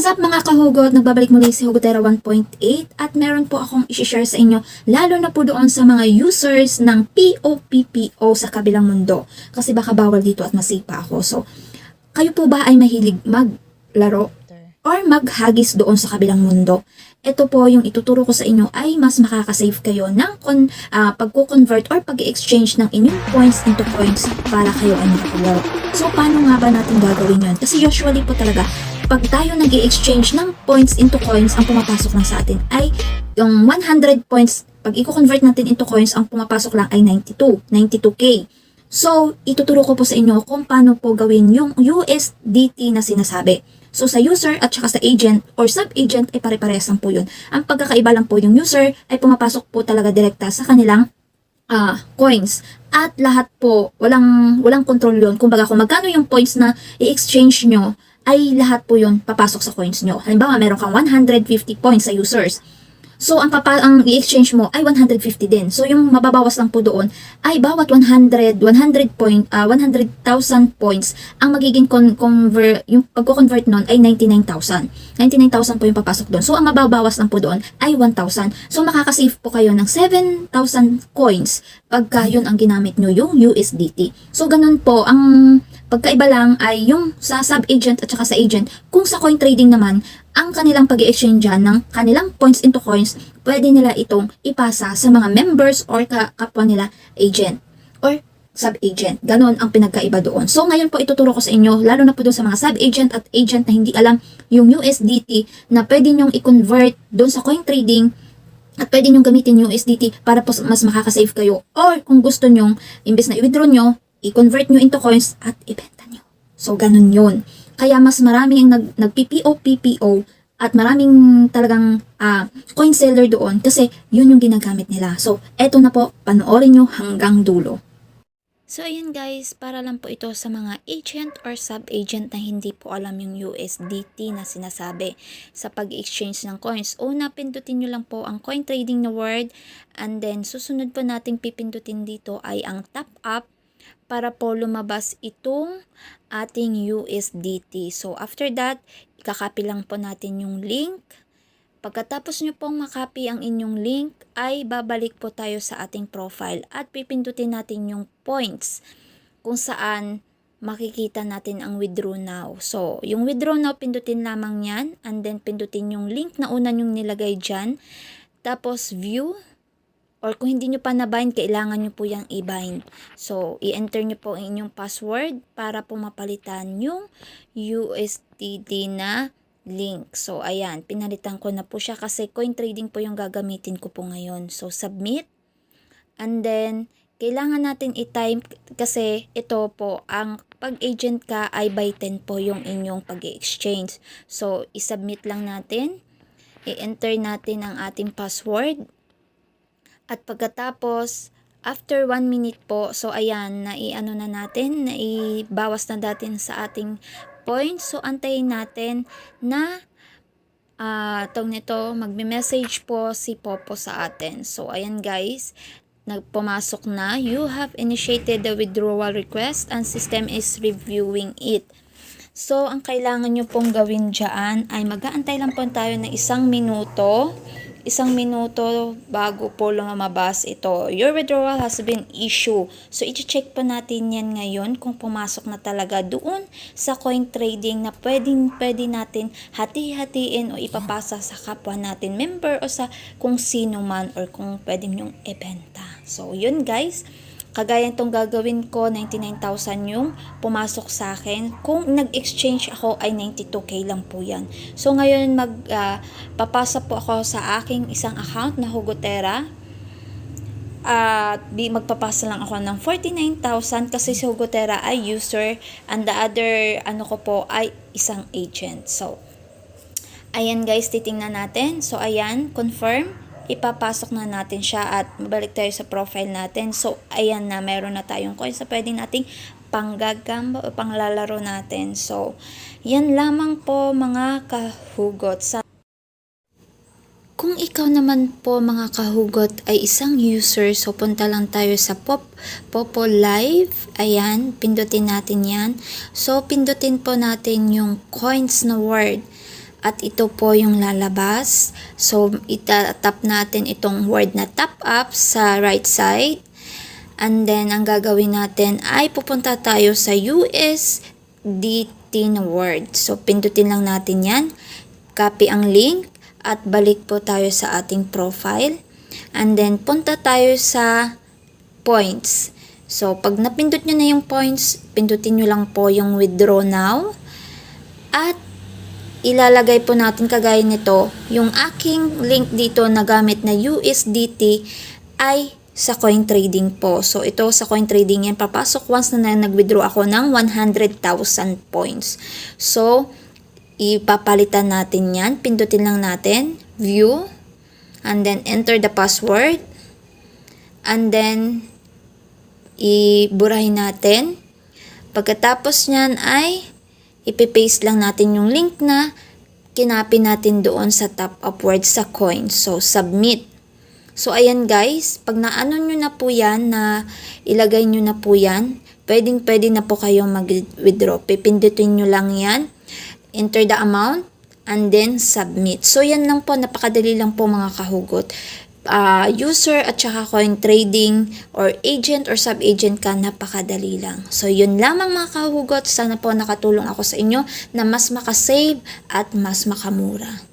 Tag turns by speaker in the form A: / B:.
A: What's up mga kahugot? Nagbabalik muli si Hugotera 1.8 at meron po akong i-share sa inyo lalo na po doon sa mga users ng POPPO sa kabilang mundo. Kasi baka bawal dito at masipa ako. So, kayo po ba ay mahilig maglaro or maghagis doon sa kabilang mundo? Ito po yung ituturo ko sa inyo ay mas makakasave kayo ng pagko-convert or pag-exchange ng inyong points into coins para kayo ay makapaglaro. So, paano nga ba natin gagawin yun? Kasi usually po talaga, pag tayo nag-i-exchange ng points into coins, ang pumapasok lang sa atin ay yung 100 points. Pag i-convert natin into coins, ang pumapasok lang ay 92K. So, ituturo ko po sa inyo kung paano po gawin yung USDT na sinasabi. So, sa user at saka sa agent or sub-agent ay pare-parehas lang po yun. Ang pagkakaiba lang po yung user ay pumapasok po talaga direkta sa kanilang coins. At lahat po, walang control yun. Kumbaga, kung magkano yung points na i-exchange nyo, ay lahat po yun papasok sa coins nyo. Halimbawa, meron kang 150 points sa users. So, ang i-exchange mo ay 150 din. So, yung mababawas lang po doon ay bawat 100,000 points, ang magiging yung pagko-convert nun ay 99,000. 99,000 po yung papasok doon. So, ang mababawas lang po doon ay 1,000. So, makakasave po kayo ng 7,000 coins pagka yun ang ginamit nyo, yung USDT. So, ganun po. Ang pagkaiba lang ay yung sa sub-agent at saka sa agent. Kung sa coin trading naman, ang kanilang pag-i-exchange ng kanilang points into coins, pwede nila itong ipasa sa mga members or kapwa nila agent or sub-agent. Ganon ang pinagkaiba doon. So ngayon po ituturo ko sa inyo, lalo na po doon sa mga sub-agent at agent na hindi alam yung USDT na pwede nyong i-convert doon sa coin trading at pwede nyong gamitin yung USDT para po mas makakasave kayo. Or kung gusto nyong, imbes na i-withdraw nyo, i-convert nyo into coins at ibenta nyo. So ganon yun. Kaya mas maraming nag-PPO at maraming talagang coin seller doon kasi yun yung ginagamit nila. So, eto na po, panoorin nyo hanggang dulo. So, ayun guys, para lang po ito sa mga agent or sub-agent na hindi po alam yung USDT na sinasabi sa pag-exchange ng coins. Una, pindutin nyo lang po ang coin trading na word and then susunod po nating pipindutin dito ay ang top up para po lumabas itong ating USDT. So, after that, ikakopy lang po natin yung link. Pagkatapos nyo pong makopy ang inyong link, ay babalik po tayo sa ating profile at pipindutin natin yung points kung saan makikita natin ang withdraw now. So, yung withdraw now, pindutin lamang yan and then pindutin yung link na una nyong nilagay dyan. Tapos, view. Or kung hindi nyo pa na-bind, kailangan nyo po yung i-bind. So, i-enter nyo po ang inyong password para po mapalitan yung USDT na link. So, ayan, pinalitan ko na po siya kasi coin trading po yung gagamitin ko po ngayon. So, submit. And then, kailangan natin i-time kasi ito po, ang pag-agent ka ay by 10 po yung inyong pag-exchange. So, i-submit lang natin. I-enter natin ang ating password. At pagkatapos, after 1 minute po, so ayan, naiano na natin, naibawas na natin sa ating points. So, antayin natin na magme-message po si Popo sa atin. So, ayan guys, nagpumasok na. You have initiated the withdrawal request and system is reviewing it. So, ang kailangan nyo pong gawin dyan ay mag-aantay lang po tayo ng 1 minuto. 1 minuto bago po lumabas ito. Your withdrawal has been issued. So, i-check pa natin yan ngayon kung pumasok na talaga doon sa coin trading na pwede natin hati-hatiin o ipapasa sa kapwa natin member o sa kung sino man or kung pwede nyong ibenta. So, yun guys. Kagaya itong gagawin ko, 99,000 yung pumasok sa akin. Kung nag-exchange ako ay 92K lang po yan. So ngayon papasa po ako sa aking isang account na Hugotera. At magpapasa lang ako ng 49,000 kasi si Hugotera ay user and the other ko po ay isang agent. So, ayan guys, titingnan natin. So ayan, confirm. Ipapasok na natin siya at mabalik tayo sa profile natin. So, ayan na, meron na tayong coins na pwede nating panggagamba o panglalaro natin. So, yan lamang po mga kahugot. Kung ikaw naman po mga kahugot ay isang user, so punta lang tayo sa Popo Live. Ayan, pindutin natin yan. So, pindutin po natin yung coins na word. At ito po yung lalabas. So, itatap natin itong word na top up sa right side. And then, ang gagawin natin ay pupunta tayo sa USDT na word. So, pindutin lang natin yan. Copy ang link at balik po tayo sa ating profile. And then, punta tayo sa points. So, pag napindot nyo na yung points, pindutin nyo lang po yung withdraw now. At ilalagay po natin kagaya nito, yung aking link dito na gamit na USDT ay sa coin trading po. So, ito sa coin trading yan, papasok once na nag-withdraw ako ng 100,000 points. So, ipapalitan natin yan. Pindutin lang natin, view, and then enter the password, and then iburahin natin. Pagkatapos nyan ay ipipaste lang natin yung link na kinapi natin doon sa top up word sa coin. So, submit. So, ayan guys, pag naano nyo na po yan, na ilagay nyo na po yan, pwede na po kayong mag-withdraw. Pipindutin nyo lang yan, enter the amount, and then submit. So, yan lang po, napakadali lang po mga kahugot. User at saka coin trading or agent or sub-agent ka, napakadali lang. So, yun lamang mga kahugot. Sana po nakatulong ako sa inyo na mas makasave at mas makamura.